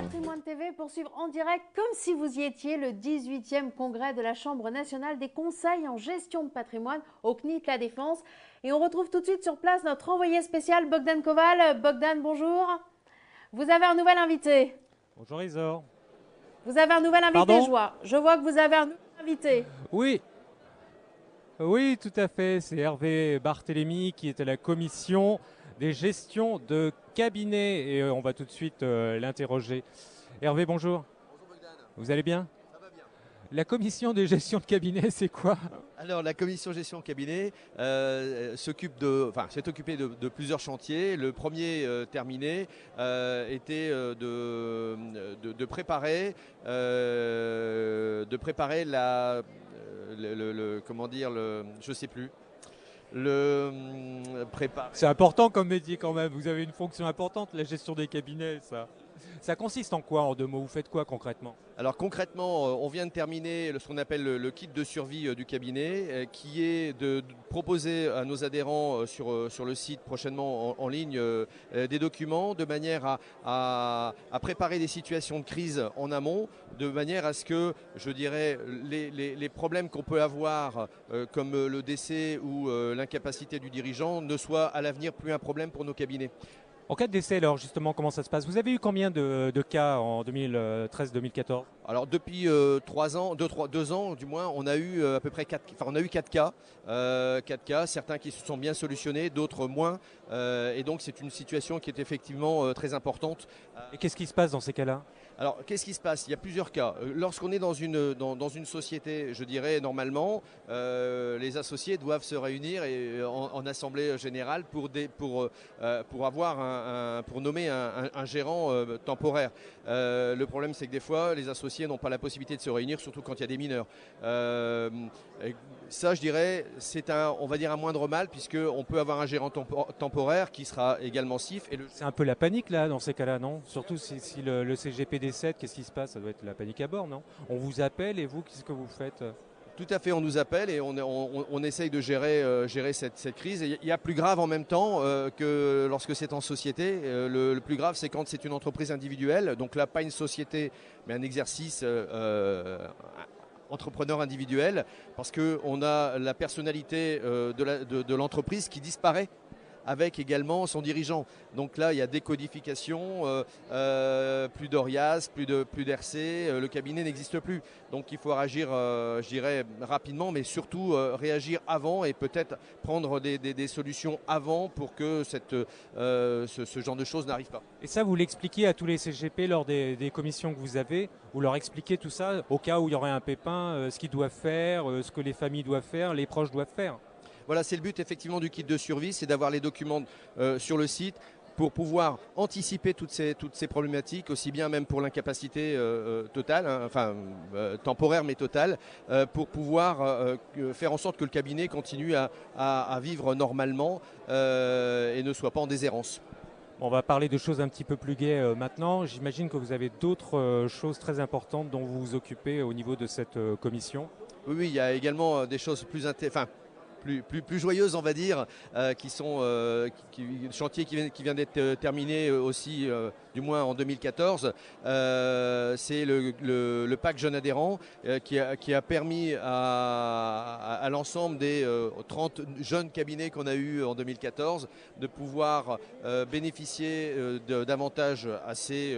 Patrimoine TV pour suivre en direct, comme si vous y étiez, le 18e congrès de la Chambre nationale des conseils en gestion de patrimoine au CNIT La Défense. Et on retrouve tout de suite sur place notre envoyé spécial Bogdan Koval. Bogdan, bonjour. Vous avez un nouvel invité. Bonjour Isor. Vous avez un nouvel invité, Pardon ? je vois que vous avez un nouvel invité. Oui. Oui, tout à fait. C'est Hervé Barthélémy qui est à la commission des gestions de cabinet. Et on va tout de suite l'interroger. Hervé, bonjour. Bonjour Bogdan. Vous allez bien ? Ça va bien. La commission des gestions de cabinet, c'est quoi ? Alors la commission gestion cabinet s'est occupée de plusieurs chantiers. Le premier terminé était de préparer la comment dire je sais plus préparer. C'est important comme métier quand même. Vous avez une fonction importante, la gestion des cabinets, ça. Ça consiste en quoi, en deux mots ? Vous faites quoi concrètement ? Alors concrètement, on vient de terminer ce qu'on appelle le kit de survie du cabinet, qui est de proposer à nos adhérents sur le site prochainement en ligne des documents de manière à préparer des situations de crise en amont, de manière à ce que, je dirais, les problèmes qu'on peut avoir, comme le décès ou l'incapacité du dirigeant, ne soient à l'avenir plus un problème pour nos cabinets. En cas de décès, alors justement, comment ça se passe ? Vous avez eu combien de cas en 2013-2014 ? Alors depuis 2 ans du moins, on a eu à peu près 4 cas. 4 cas, certains qui se sont bien solutionnés, d'autres moins. Et donc c'est une situation qui est effectivement très importante. Et qu'est-ce qui se passe dans ces cas-là ? Alors, qu'est-ce qui se passe ? Il y a plusieurs cas. Lorsqu'on est dans une société, je dirais normalement, les associés doivent se réunir en assemblée générale pour nommer un gérant temporaire. Le problème, c'est que des fois, les associés n'ont pas la possibilité de se réunir, surtout quand il y a des mineurs. Ça, je dirais, c'est on va dire un moindre mal, puisqu'on peut avoir un gérant temporaire qui sera également SIF. C'est un peu la panique là, dans ces cas-là, non ? Surtout si le CGP décède, qu'est-ce qui se passe ? Ça doit être la panique à bord, non ? On vous appelle et vous, qu'est-ce que vous faites ? Tout à fait, on nous appelle et on essaye de gérer cette crise. Et il y a plus grave en même temps que lorsque c'est en société. Le plus grave, c'est quand c'est une entreprise individuelle. Donc là, pas une société, mais un exercice entrepreneur individuel, parce qu'on a la personnalité de l'entreprise qui disparaît avec également son dirigeant. Donc là, il y a décodification, plus d'ORIAS, plus d'RC, le cabinet n'existe plus. Donc il faut réagir, je dirais, rapidement, mais surtout réagir avant et peut-être prendre des solutions avant pour que ce genre de choses n'arrive pas. Et ça, vous l'expliquez à tous les CGP lors des commissions que vous avez ? Vous leur expliquez tout ça, au cas où il y aurait un pépin, ce qu'ils doivent faire, ce que les familles doivent faire, les proches doivent faire ? Voilà, c'est le but effectivement du kit de survie, c'est d'avoir les documents sur le site pour pouvoir anticiper toutes ces problématiques, aussi bien même pour l'incapacité totale, hein, temporaire mais totale, pour pouvoir faire en sorte que le cabinet continue à vivre normalement et ne soit pas en déshérence. On va parler de choses un petit peu plus gaies maintenant. J'imagine que vous avez d'autres choses très importantes dont vous vous occupez au niveau de cette commission. Oui, il y a également des choses plus joyeuses, on va dire, qui sont chantier qui vient d'être terminé aussi, du moins en 2014. C'est le PAC Jeune Adhérent qui a permis à l'ensemble des 30 jeunes cabinets qu'on a eu en 2014 de pouvoir bénéficier d'avantages assez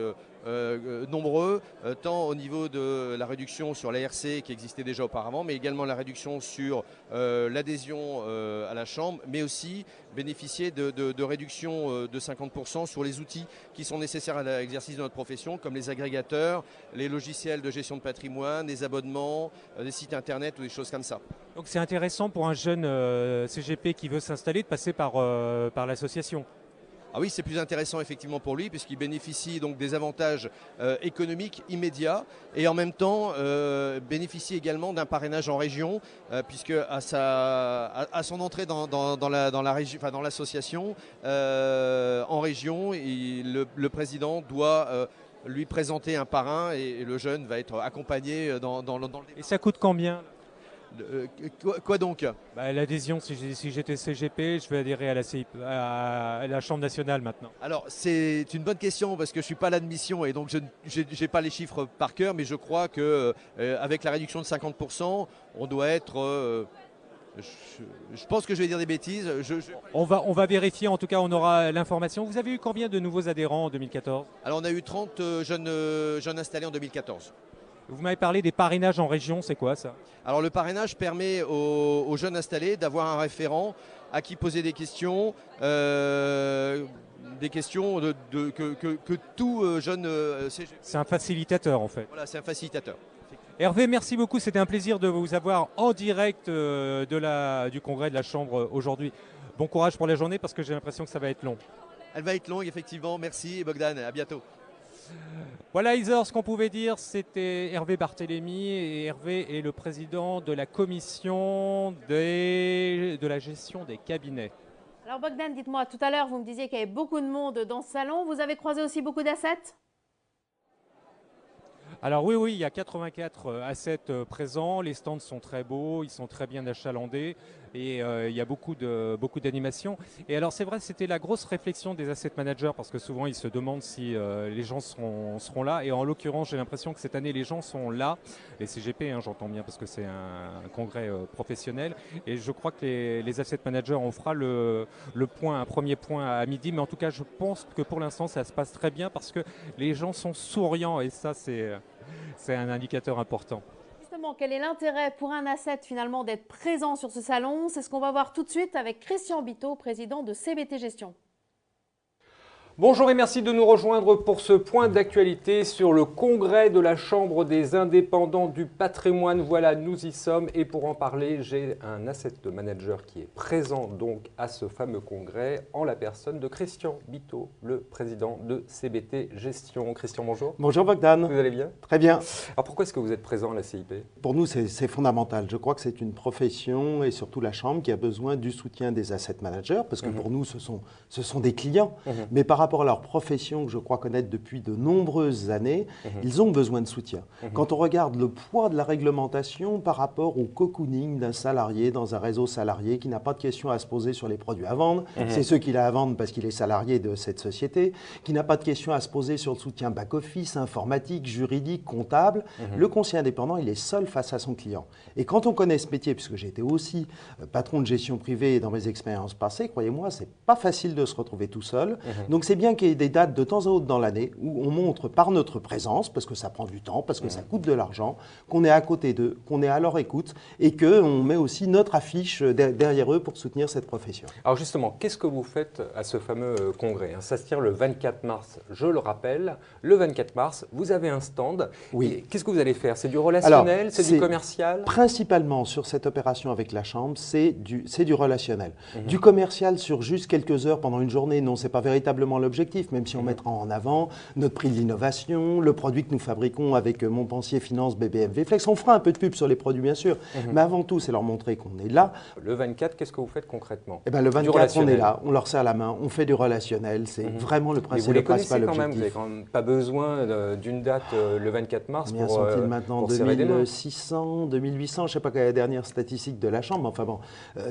nombreux, tant au niveau de la réduction sur l'ARC qui existait déjà auparavant, mais également la réduction sur l'adhésion à la Chambre, mais aussi bénéficier de réductions de 50% sur les outils qui sont nécessaires à l'exercice de notre profession, comme les agrégateurs, les logiciels de gestion de patrimoine, les abonnements, des sites internet ou des choses comme ça. Donc c'est intéressant pour un jeune CGP qui veut s'installer de passer par l'association. Ah oui, c'est plus intéressant effectivement pour lui puisqu'il bénéficie donc des avantages économiques immédiats et en même temps bénéficie également d'un parrainage en région puisque à son entrée dans l'association en région, le président doit lui présenter un parrain et le jeune va être accompagné dans le. Et ça coûte combien ? Quoi donc? Bah, l'adhésion, si j'étais CGP, je vais adhérer à la CIP, à la Chambre nationale maintenant. Alors c'est une bonne question parce que je ne suis pas à l'admission et donc je n'ai pas les chiffres par cœur, mais je crois que avec la réduction de 50%, on doit être... je pense que je vais dire des bêtises. On va vérifier, en tout cas on aura l'information. Vous avez eu combien de nouveaux adhérents en 2014? Alors on a eu 30 jeunes installés en 2014. Vous m'avez parlé des parrainages en région, c'est quoi ça? Alors le parrainage permet aux jeunes installés d'avoir un référent à qui poser des questions que tout jeune CGP. C'est un facilitateur en fait. Voilà, c'est un facilitateur. Hervé, merci beaucoup. C'était un plaisir de vous avoir en direct du congrès de la Chambre aujourd'hui. Bon courage pour la journée parce que j'ai l'impression que ça va être long. Elle va être longue, effectivement. Merci Bogdan, à bientôt. Voilà, Isor, ce qu'on pouvait dire, c'était Hervé Barthélémy. Et Hervé est le président de la commission de la gestion des cabinets. Alors Bogdan, dites-moi, tout à l'heure, vous me disiez qu'il y avait beaucoup de monde dans ce salon. Vous avez croisé aussi beaucoup d'assets? Alors oui, il y a 84 assets présents, les stands sont très beaux, ils sont très bien achalandés et il y a beaucoup d'animations. Et alors c'est vrai, c'était la grosse réflexion des asset managers parce que souvent ils se demandent si les gens seront là. Et en l'occurrence, j'ai l'impression que cette année les gens sont là, les CGP, j'entends bien parce que c'est un congrès professionnel. Et je crois que les asset managers, on fera un premier point à midi, mais en tout cas je pense que pour l'instant ça se passe très bien parce que les gens sont souriants et ça c'est un indicateur important. Justement, quel est l'intérêt pour un asset finalement d'être présent sur ce salon? C'est ce qu'on va voir tout de suite avec Christian Biteau, président de CBT Gestion. Bonjour et merci de nous rejoindre pour ce point d'actualité sur le congrès de la Chambre des indépendants du patrimoine. Voilà, nous y sommes et pour en parler, j'ai un asset manager qui est présent donc à ce fameux congrès en la personne de Christian Biteau, le président de CBT Gestion. Christian, bonjour. Bonjour Bogdan. Vous allez bien? Très bien. Alors pourquoi est-ce que vous êtes présent à la CIP? Pour nous, c'est fondamental. Je crois que c'est une profession et surtout la Chambre qui a besoin du soutien des asset managers parce que pour nous, ce sont des clients. Mais par rapport à leur profession que je crois connaître depuis de nombreuses années, ils ont besoin de soutien. Quand on regarde le poids de la réglementation par rapport au cocooning d'un salarié dans un réseau salarié qui n'a pas de questions à se poser sur les produits à vendre, c'est ceux qu'il a à vendre parce qu'il est salarié de cette société, qui n'a pas de questions à se poser sur le soutien back-office, informatique, juridique, comptable, le conseiller indépendant, il est seul face à son client. Et quand on connaît ce métier, puisque j'ai été aussi patron de gestion privée dans mes expériences passées, croyez-moi, c'est pas facile de se retrouver tout seul. Donc c'est bien qu'il y ait des dates de temps à autre dans l'année où on montre par notre présence, parce que ça prend du temps, parce que ça coûte de l'argent, qu'on est à côté d'eux, qu'on est à leur écoute et qu'on met aussi notre affiche derrière eux pour soutenir cette profession. Alors justement, qu'est-ce que vous faites à ce fameux congrès? Ça se tient le 24 mars, je le rappelle. Le 24 mars, vous avez un stand. Oui. Qu'est-ce que vous allez faire? C'est du relationnel? C'est du commercial? Principalement sur cette opération avec la Chambre, c'est du relationnel. Du commercial sur juste quelques heures pendant une journée, non, ce n'est pas véritablement l'objectif, même si on mettra en avant notre prix de l'innovation, le produit que nous fabriquons avec Montpensier Finance, BBMV Flex. On fera un peu de pub sur les produits, bien sûr, mais avant tout, c'est leur montrer qu'on est là. Le 24, qu'est-ce que vous faites concrètement? Eh ben, le 24, on est là, on leur serre la main, on fait du relationnel, c'est vraiment le principe. Vous les connaissez quand même, vous n'avez quand même pas besoin d'une date le 24 mars pour sont-ils maintenant 2600, 2800, je ne sais pas quelle est la dernière statistique de la Chambre, mais enfin bon,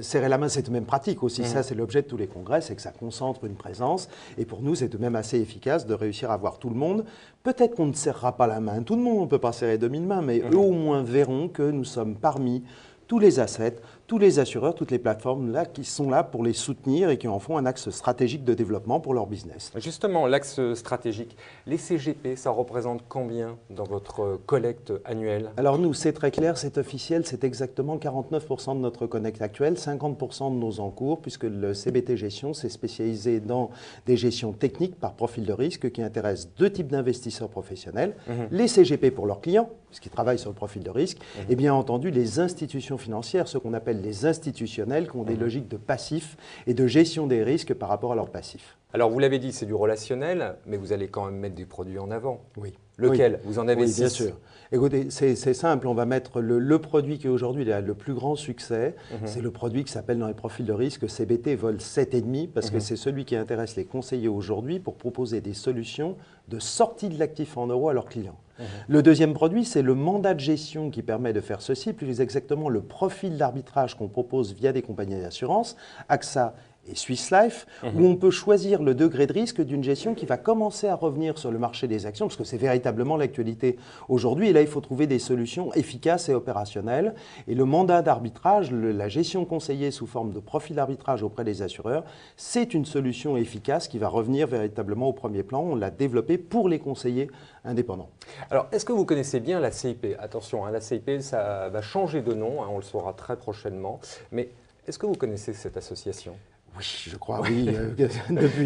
serrer la main, c'est tout de même pratique aussi. Ça, c'est l'objet de tous les congrès, c'est que ça concentre une présence. Et pour nous, c'est tout de même assez efficace de réussir à voir tout le monde. Peut-être qu'on ne serrera pas la main à tout le monde, on ne peut pas serrer 2000 mains, mais eux au moins verront que nous sommes parmi tous les assets, tous les assureurs, toutes les plateformes là, qui sont là pour les soutenir et qui en font un axe stratégique de développement pour leur business. Justement, l'axe stratégique, les CGP, ça représente combien dans votre collecte annuelle? Alors nous, c'est très clair, c'est officiel, c'est exactement 49% de notre collecte actuelle, 50% de nos encours, puisque le CBT Gestion s'est spécialisé dans des gestions techniques par profil de risque qui intéressent deux types d'investisseurs professionnels, les CGP pour leurs clients, puisqu'ils travaillent sur le profil de risque, et bien entendu les institutions financières, ce qu'on appelle les institutionnels, qui ont des logiques de passifs et de gestion des risques par rapport à leurs passifs. Alors vous l'avez dit, c'est du relationnel, mais vous allez quand même mettre des produits en avant. Oui. Lequel? Vous en avez Oui, 6. bien sûr. Écoutez, c'est simple, on va mettre le produit qui aujourd'hui a le plus grand succès, c'est le produit qui s'appelle dans les profils de risque CBT vol 7,5 parce que c'est celui qui intéresse les conseillers aujourd'hui pour proposer des solutions de sortie de l'actif en euros à leurs clients. Le deuxième produit, c'est le mandat de gestion qui permet de faire ceci, plus exactement le profil d'arbitrage qu'on propose via des compagnies d'assurance, AXA et Swiss Life, où on peut choisir le degré de risque d'une gestion qui va commencer à revenir sur le marché des actions, parce que c'est véritablement l'actualité aujourd'hui. Et là, il faut trouver des solutions efficaces et opérationnelles. Et le mandat d'arbitrage, la gestion conseillée sous forme de profil d'arbitrage auprès des assureurs, c'est une solution efficace qui va revenir véritablement au premier plan. On l'a développée pour les conseillers indépendants. Alors, est-ce que vous connaissez bien la CIP? Attention, la CIP, ça va changer de nom, on le saura très prochainement. Mais est-ce que vous connaissez cette association? Oui, je crois, oui.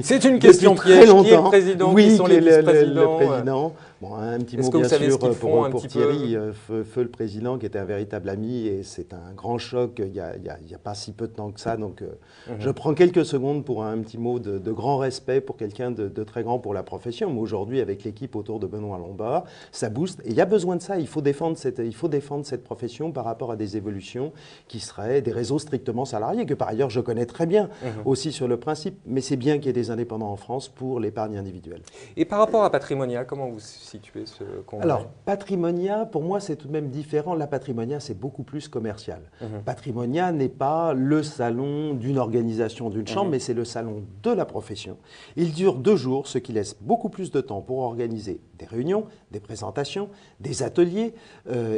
C'est une question piège. Qui est le président? Oui, qui sont les vice-présidents? Le président. Bon, un petit mot, bien sûr, pour Thierry, feu le président, qui était un véritable ami, et c'est un grand choc il n'y a pas si peu de temps que ça. Donc, je prends quelques secondes pour un petit mot de grand respect pour quelqu'un de très grand pour la profession. Mais aujourd'hui, avec l'équipe autour de Benoît Lombard, ça booste. Et il y a besoin de ça. Il faut défendre cette profession par rapport à des évolutions qui seraient des réseaux strictement salariés, que par ailleurs, je connais très bien. Aussi sur le principe, mais c'est bien qu'il y ait des indépendants en France pour l'épargne individuelle. Et par rapport à Patrimonia, comment vous situez ce congrès? Alors, Patrimonia, pour moi, c'est tout de même différent. La Patrimonia, c'est beaucoup plus commercial. Patrimonia n'est pas le salon d'une organisation, d'une chambre, mais c'est le salon de la profession. Il dure 2 jours, ce qui laisse beaucoup plus de temps pour organiser des réunions, des présentations, des ateliers,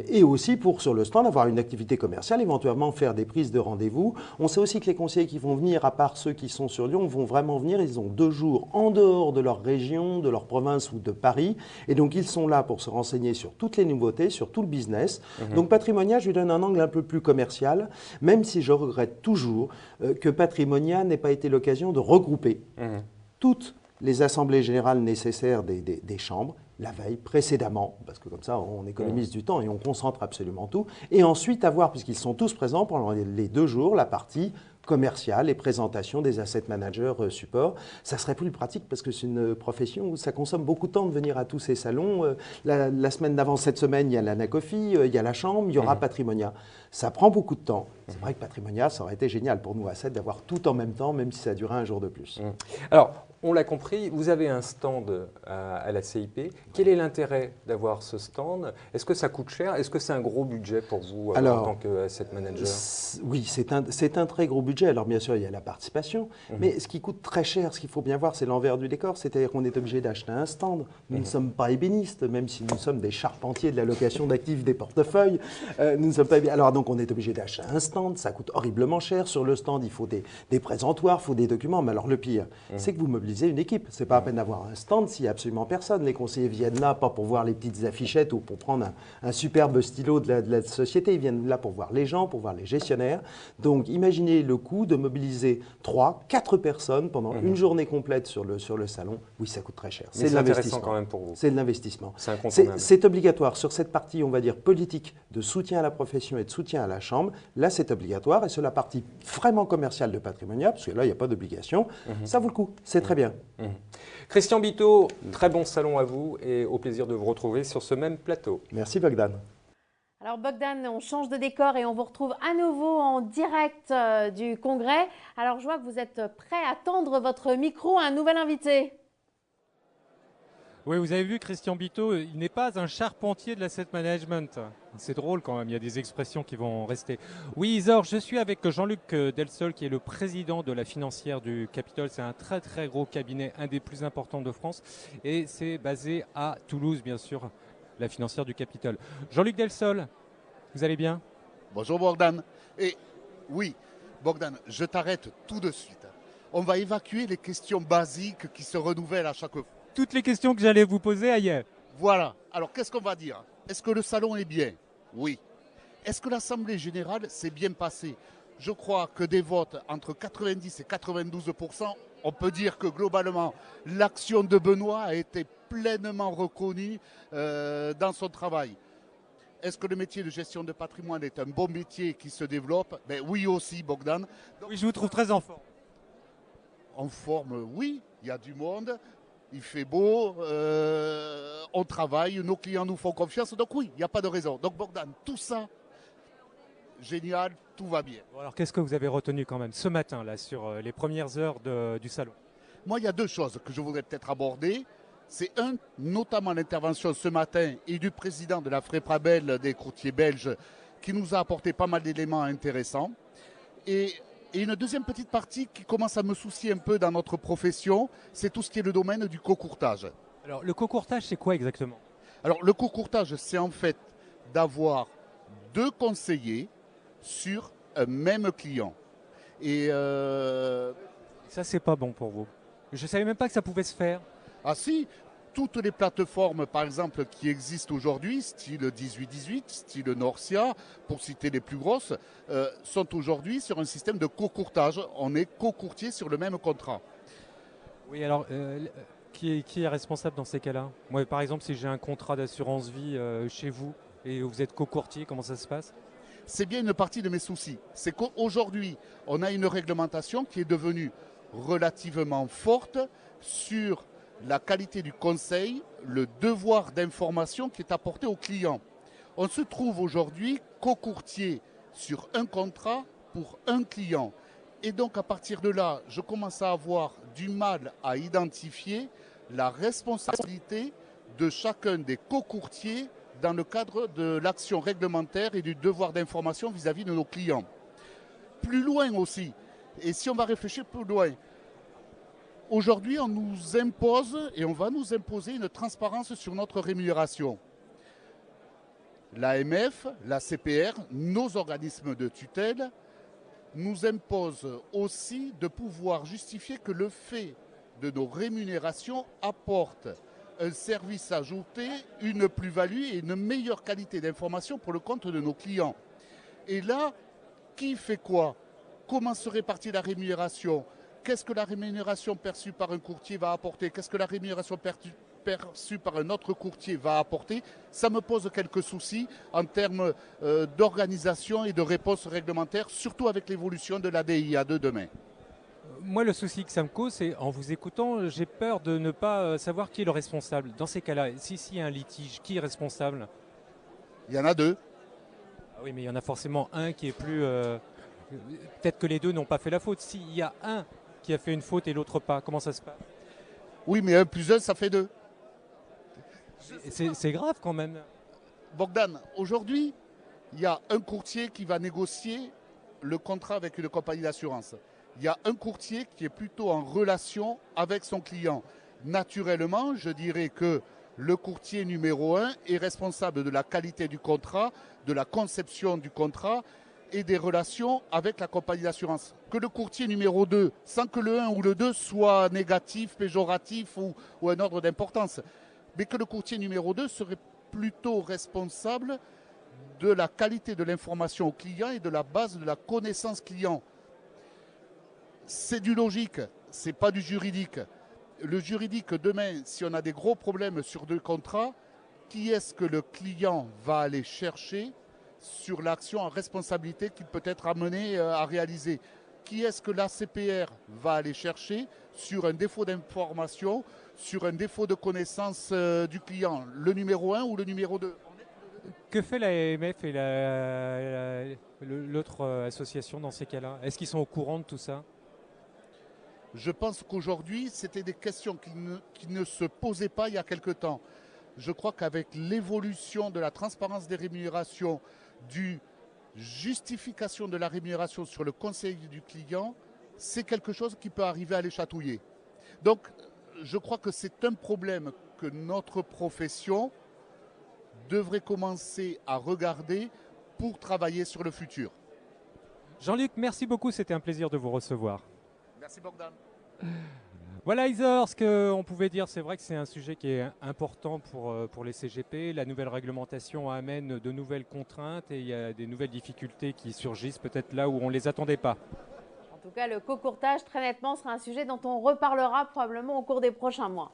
et aussi pour, sur le stand, avoir une activité commerciale, éventuellement faire des prises de rendez-vous. On sait aussi que les conseillers qui vont venir, à part ceux qui sont sur Lyon, vont vraiment venir. Ils ont 2 jours en dehors de leur région, de leur province ou de Paris. Et donc, ils sont là pour se renseigner sur toutes les nouveautés, sur tout le business. Donc, Patrimonia, je lui donne un angle un peu plus commercial, même si je regrette toujours que Patrimonia n'ait pas été l'occasion de regrouper toutes les assemblées générales nécessaires des chambres, la veille, précédemment, parce que comme ça, on économise du temps et on concentre absolument tout. Et ensuite, avoir, puisqu'ils sont tous présents pendant les 2 jours, la partie commerciale et présentation des asset managers support. Ça serait plus pratique parce que c'est une profession où ça consomme beaucoup de temps de venir à tous ces salons. La semaine d'avant, cette semaine, il y a l'Anacofi, il y a la Chambre, il y aura Patrimonia. Ça prend beaucoup de temps. C'est vrai que Patrimonia, ça aurait été génial pour nous à 7 d'avoir tout en même temps, même si ça durait un jour de plus. Alors, on l'a compris, vous avez un stand à la CIP. Quel est l'intérêt d'avoir ce stand? Est-ce que ça coûte cher? Est-ce que c'est un gros budget pour vous en tant que asset manager? Oui, c'est un très gros budget. Alors bien sûr, il y a la participation, mais ce qui coûte très cher, ce qu'il faut bien voir, c'est l'envers du décor. C'est-à-dire qu'on est obligé d'acheter un stand. Nous ne sommes pas ébénistes, même si nous sommes des charpentiers de la location d'actifs des portefeuilles. Nous ne sommes pas. Alors donc on est obligé d'acheter un stand. Ça coûte horriblement cher. Sur le stand, il faut des présentoirs, il faut des documents. Mais alors le pire, c'est que vous mobilisez une équipe. C'est pas à peine d'avoir un stand s'il n'y a absolument personne. Les conseillers viennent là pas pour voir les petites affichettes ou pour prendre un superbe stylo de la société. Ils viennent là pour voir les gens, pour voir les gestionnaires. Donc imaginez le coût de mobiliser 3, 4 personnes pendant une journée complète sur le salon. Oui, ça coûte très cher. C'est de l'investissement quand même pour vous. C'est de l'investissement. C'est incontournable. C'est obligatoire. Sur cette partie, on va dire, politique de soutien à la profession et de soutien à la Chambre, là, c'est obligatoire. Et sur la partie vraiment commerciale de Patrimonia, parce que là, il n'y a pas d'obligation, ça vaut le coup. C'est très bien. Christian Bito, très bon salon à vous et au plaisir de vous retrouver sur ce même plateau. Merci Bogdan. Alors Bogdan, on change de décor et on vous retrouve à nouveau en direct du congrès. Alors je vois que vous êtes prêt à tendre votre micro à un nouvel invité. Oui, vous avez vu Christian Bito, il n'est pas un charpentier de l'asset management. C'est drôle quand même, il y a des expressions qui vont rester. Oui Isor, je suis avec Jean-Luc Delsol qui est le président de la financière du Capitole. C'est un très très gros cabinet, un des plus importants de France. Et c'est basé à Toulouse bien sûr, la financière du Capitole. Jean-Luc Delsol, vous allez bien? Bonjour Bogdan. Et oui, Bogdan, je t'arrête tout de suite. On va évacuer les questions basiques qui se renouvellent à chaque fois. Toutes les questions que j'allais vous poser ailleurs. Voilà. Alors qu'est-ce qu'on va dire? Est-ce que le salon est bien? Oui. Est-ce que l'Assemblée générale s'est bien passée? Je crois que des votes entre 90 et 92%, on peut dire que globalement, l'action de Benoît a été pleinement reconnue dans son travail. Est-ce que le métier de gestion de patrimoine est un bon métier qui se développe? Ben oui aussi, Bogdan. Donc, oui, je vous trouve très en forme. En forme, oui, il y a du monde. il fait beau, on travaille, nos clients nous font confiance. Donc oui, il n'y a pas de raison. Donc Bogdan, tout ça, génial, tout va bien. Bon, alors qu'est-ce que vous avez retenu quand même ce matin là sur les premières heures du salon? Moi, il y a deux choses que je voudrais peut-être aborder. C'est notamment l'intervention ce matin et du président de la FREPRABEL des courtiers belges qui nous a apporté pas mal d'éléments intéressants. Et une deuxième petite partie qui commence à me soucier un peu dans notre profession, c'est tout ce qui est le domaine du cocourtage. Alors le cocourtage, c'est quoi exactement? Alors le cocourtage, c'est en fait d'avoir deux conseillers sur un même client. Et ça, c'est pas bon pour vous. Je savais même pas que ça pouvait se faire. ah si, toutes les plateformes, par exemple, qui existent aujourd'hui, style 1818, style Norcia, pour citer les plus grosses, sont aujourd'hui sur un système de cocourtage. On est cocourtier sur le même contrat. Oui, alors qui est responsable dans ces cas-là? Moi, par exemple, si j'ai un contrat d'assurance vie chez vous et vous êtes cocourtier, comment ça se passe? C'est bien une partie de mes soucis. C'est qu'aujourd'hui, on a une réglementation qui est devenue relativement forte sur la qualité du conseil, le devoir d'information qui est apporté au client. On se trouve aujourd'hui cocourtier sur un contrat pour un client. Et donc à partir de là, je commence à avoir du mal à identifier la responsabilité de chacun des cocourtiers dans le cadre de l'action réglementaire et du devoir d'information vis-à-vis de nos clients. Plus loin aussi, et si on va réfléchir plus loin, aujourd'hui on nous impose et on va nous imposer une transparence sur notre rémunération. L'AMF, la CPR, nos organismes de tutelle nous imposent aussi de pouvoir justifier que le fait de nos rémunérations apporte un service ajouté, une plus-value et une meilleure qualité d'information pour le compte de nos clients. Et là, qui fait quoi? Comment se répartit la rémunération? Qu'est-ce que la rémunération perçue par un courtier va apporter? Qu'est-ce que la rémunération perçue par un autre courtier va apporter? Ça me pose quelques soucis en termes d'organisation et de réponse réglementaire, surtout avec l'évolution de la DIA de demain. Moi, le souci que ça me cause, c'est en vous écoutant, j'ai peur de ne pas savoir qui est le responsable. Dans ces cas-là, s'il y a un litige, qui est responsable? Il y en a deux. Ah oui, mais il y en a forcément un qui est plus... peut-être que les deux n'ont pas fait la faute. S'il y a un qui a fait une faute et l'autre pas, comment ça se passe? Oui, mais 1 plus 1, ça fait 2. C'est grave quand même. Bogdan, aujourd'hui, il y a un courtier qui va négocier le contrat avec une compagnie d'assurance. Il y a un courtier qui est plutôt en relation avec son client. Naturellement, je dirais que le courtier numéro 1 est responsable de la qualité du contrat, de la conception du contrat et des relations avec la compagnie d'assurance. Que le courtier numéro 2, sans que le 1 ou le 2 soit négatif, péjoratif ou un ordre d'importance, mais que le courtier numéro 2 serait plutôt responsable de la qualité de l'information au client et de la base de la connaissance client. C'est du logique, c'est pas du juridique. Le juridique, demain, si on a des gros problèmes sur 2 contrats, qui est-ce que le client va aller chercher sur l'action en responsabilité qu'il peut être amené à réaliser? Qui est-ce que la CPR va aller chercher sur un défaut d'information, sur un défaut de connaissance du client? Le numéro 1 ou le numéro 2? Que fait l'AMF et l'autre association dans ces cas-là? Est-ce qu'ils sont au courant de tout ça? Je pense qu'aujourd'hui, c'était des questions qui ne se posaient pas il y a quelque temps. Je crois qu'avec l'évolution de la transparence des rémunérations, du justification de la rémunération sur le conseil du client, c'est quelque chose qui peut arriver à les chatouiller. Donc, je crois que c'est un problème que notre profession devrait commencer à regarder pour travailler sur le futur. Jean-Luc, merci beaucoup, c'était un plaisir de vous recevoir. Merci Bogdan. Voilà Isor, ce qu'on pouvait dire, c'est vrai que c'est un sujet qui est important pour les CGP. La nouvelle réglementation amène de nouvelles contraintes et il y a des nouvelles difficultés qui surgissent peut-être là où on ne les attendait pas. En tout tout cas, le cocourtage, très nettement, sera un sujet dont on reparlera probablement au cours des prochains mois.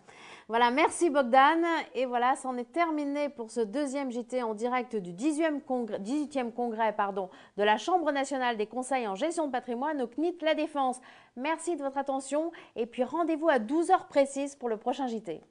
Voilà, merci Bogdan. Et voilà, c'en est terminé pour ce deuxième JT en direct du 18e congrès de la Chambre nationale des conseils en gestion de patrimoine au CNIT La Défense. Merci de votre attention et puis rendez-vous à 12 h précises pour le prochain JT.